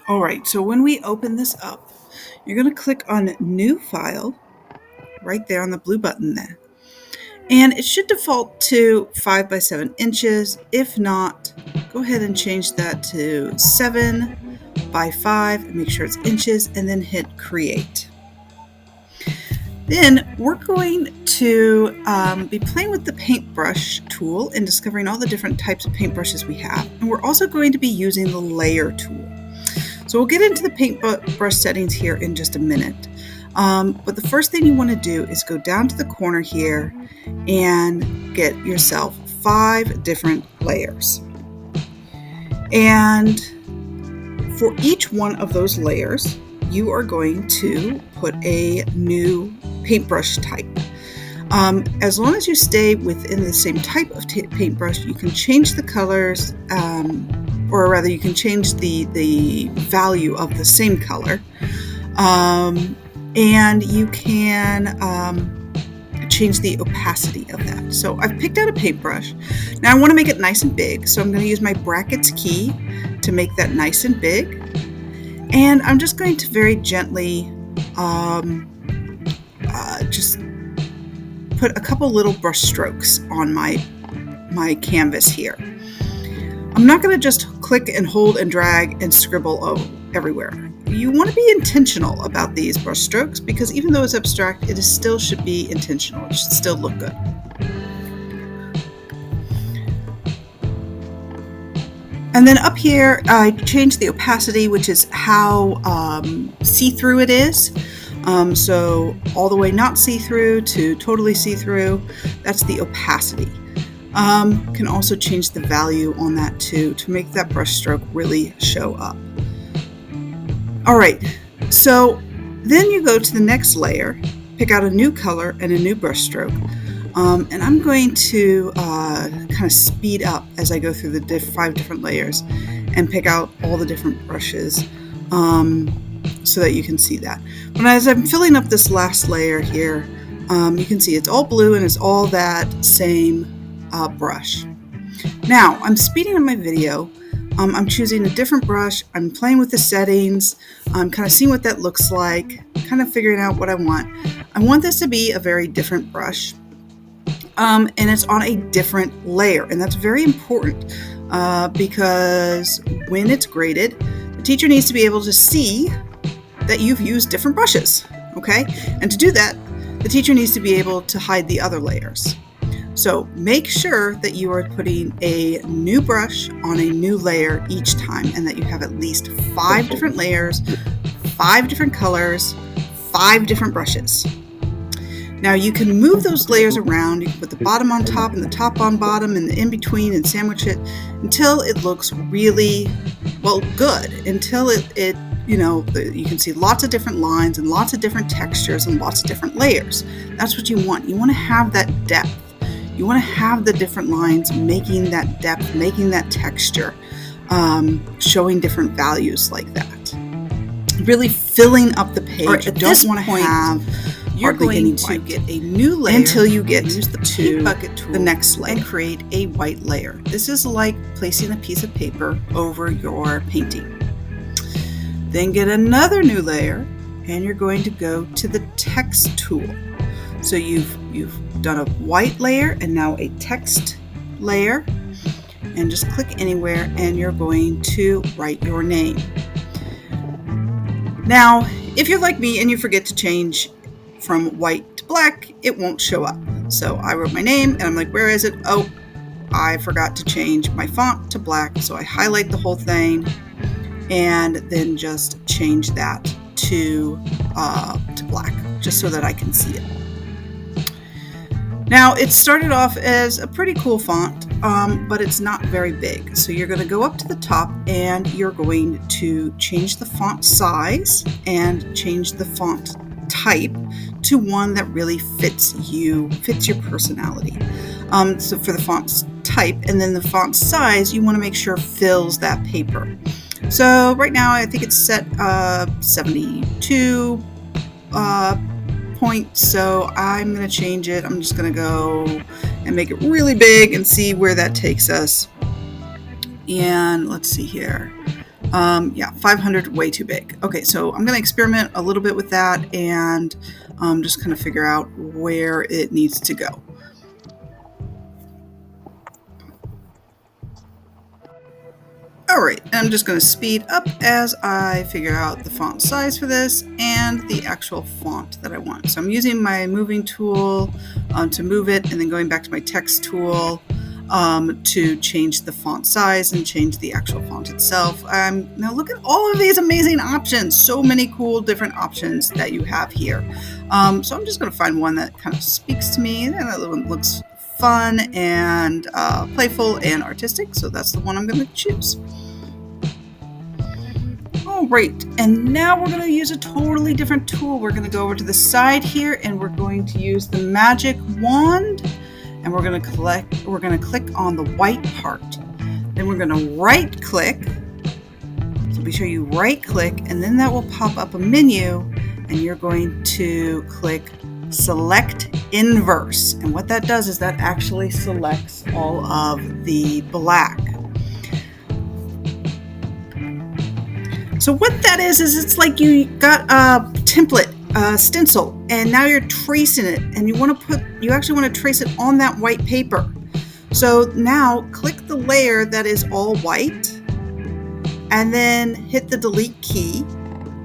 All right, so when we open this up, you're going to click on New File right there on the blue button there. And it should default to 5 by 7 inches. If not, go ahead and change that to 7 by 5 and make sure it's inches, and then hit Create. Then we're going to be playing with the paintbrush tool and discovering all the different types of paintbrushes we have. And we're also going to be using the layer tool. So we'll get into the paintbrush settings here in just a minute. But the first thing you want to do is go down to the corner here and get yourself 5 different layers. And for each one of those layers, you are going to put a new paintbrush type. As long as you stay within the same type of paintbrush, you can change the colors, or rather you can change the value of the same color, and you can change the opacity of that. So I've picked out a paintbrush. Now I want to make it nice and big, so I'm going to use my brackets key to make that nice and big. And I'm just going to very gently just put a couple little brush strokes on my canvas here. I'm not going to just click and hold and drag and scribble everywhere. You want to be intentional about these brush strokes because even though it's abstract, it still should be intentional. It should still look good. And then up here, I changed the opacity, which is how see-through it is. So all the way not see-through to totally see-through, that's the opacity. Can also change the value on that too to make that brush stroke really show up. All right, so then you go to the next layer, pick out a new color and a new brush stroke. And I'm going to kind of speed up as I go through the 5 different layers and pick out all the different brushes so that you can see that. But as I'm filling up this last layer here, you can see it's all blue and it's all that same brush. Now, I'm speeding up my video. I'm choosing a different brush. I'm playing with the settings. I'm kind of seeing what that looks like, kind of figuring out what I want. I want this to be a very different brush. And it's on a different layer, and that's very important because when it's graded, the teacher needs to be able to see that you've used different brushes, okay? And to do that, the teacher needs to be able to hide the other layers. So make sure that you are putting a new brush on a new layer each time and that you have at least 5 different layers, 5 different colors, 5 different brushes. Now you can move those layers around. You can put the bottom on top and the top on bottom and the in between and sandwich it until it looks really, well, good. Until it you can see lots of different lines and lots of different textures and lots of different layers. That's what you want. You want to have that depth. You want to have the different lines making that depth, making that texture, showing different values like that. Really filling up the page. You don't want to have you're going to get a new layer until you get use the paint bucket tool, the next layer, and create a white layer. This is like placing a piece of paper over your painting. Then get another new layer, and you're going to go to the text tool. So you've done a white layer and now a text layer, and just click anywhere, and you're going to write your name. Now, if you're like me and you forget to change from white to black, it won't show up. So I wrote my name and I'm like, where is it? Oh, I forgot to change my font to black. So I highlight the whole thing and then just change that to black, just so that I can see it. Now it started off as a pretty cool font, but it's not very big. So you're going to go up to the top and you're going to change the font size and change the font type to one that really fits your personality. So for the font type and then the font size, you want to make sure fills that paper. So right now I think it's set 72 points, so I'm going to change it. I'm just going to go and make it really big and see where that takes us. And let's see here. Yeah, 500, way too big. Okay, so I'm going to experiment a little bit with that and just kind of figure out where it needs to go. All right, I'm just going to speed up as I figure out the font size for this and the actual font that I want. So I'm using my moving tool to move it, and then going back to my text tool to change the font size and change the actual font itself. Now look at all of these amazing options. So many cool different options that you have here. So I'm just going to find one that kind of speaks to me, and that one looks fun and playful and artistic. So that's the one I'm going to choose. All right, and now we're going to use a totally different tool. We're going to go over to the side here, and we're going to use the magic wand. And we're going to click on the white part. Then we're going to right click. So be sure you right click, and then that will pop up a menu, and you're going to click select inverse. And what that does is that actually selects all of the black. So what that is it's like you got a template, stencil, and now you're tracing it, and you actually want to trace it on that white paper. So now click the layer that is all white, and then hit the delete key,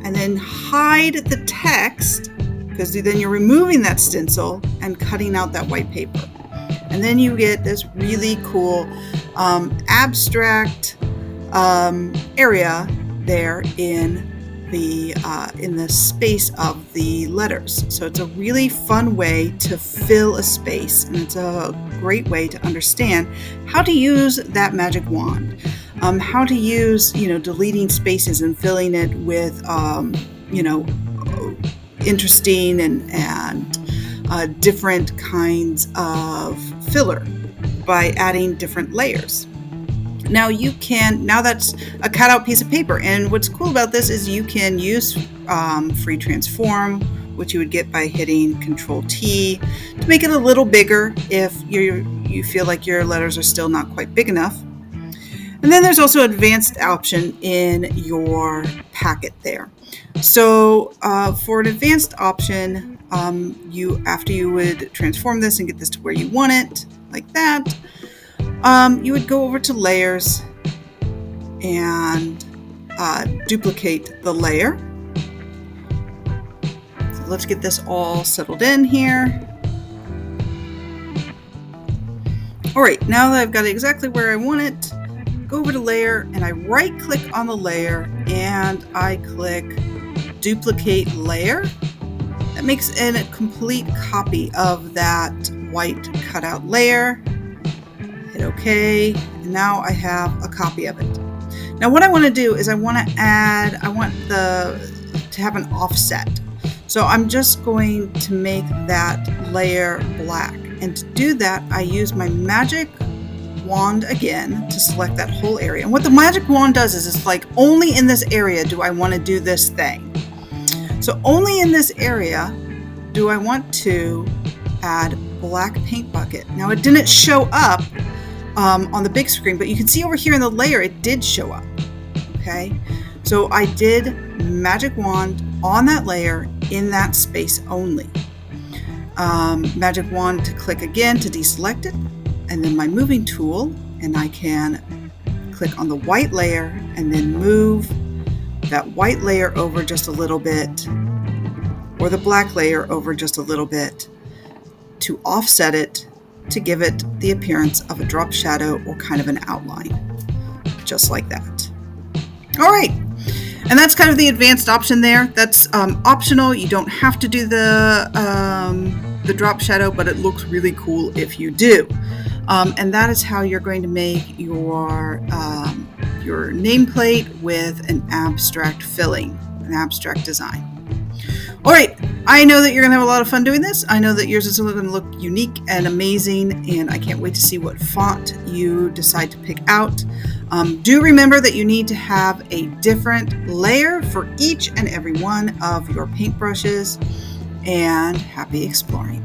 and then hide the text, because then you're removing that stencil and cutting out that white paper. And then you get this really cool abstract area there in the space of the letters. So it's a really fun way to fill a space, and it's a great way to understand how to use that magic wand, how to use deleting spaces and filling it with interesting and different kinds of filler by adding different layers. Now that's a cut out piece of paper, and what's cool about this is you can use free transform, which you would get by hitting Control T to make it a little bigger if you feel like your letters are still not quite big enough. And then there's also advanced option in your packet there. So for an advanced option, after you would transform this and get this to where you want it, like that, you would go over to layers and duplicate the layer. So let's get this all settled in here. All right, now that I've got it exactly where I want it, go over to layer, and I right click on the layer and I click duplicate layer. That makes it a complete copy of that white cutout layer. Hit OK, and now I have a copy of it. Now what I want to do is I want to have an offset. So I'm just going to make that layer black. And to do that, I use my magic wand again to select that whole area. And what the magic wand does is it's like, only in this area do I want to do this thing. So only in this area do I want to add black paint bucket. Now it didn't show up on the big screen, but you can see over here in the layer it did show up. Okay, so I did magic wand on that layer in that space only. Magic wand to click again to deselect it, and then my moving tool, and I can click on the white layer and then move that white layer over just a little bit, or the black layer over just a little bit, to offset it, to give it the appearance of a drop shadow or kind of an outline, just like that. All right, and that's kind of the advanced option there. That's optional. You don't have to do the drop shadow, but it looks really cool if you do. And that is how you're going to make your nameplate with an abstract filling, an abstract design. All right, I know that you're going to have a lot of fun doing this. I know that yours is going to look unique and amazing, and I can't wait to see what font you decide to pick out. Do remember that you need to have a different layer for each and every one of your paintbrushes, and happy exploring.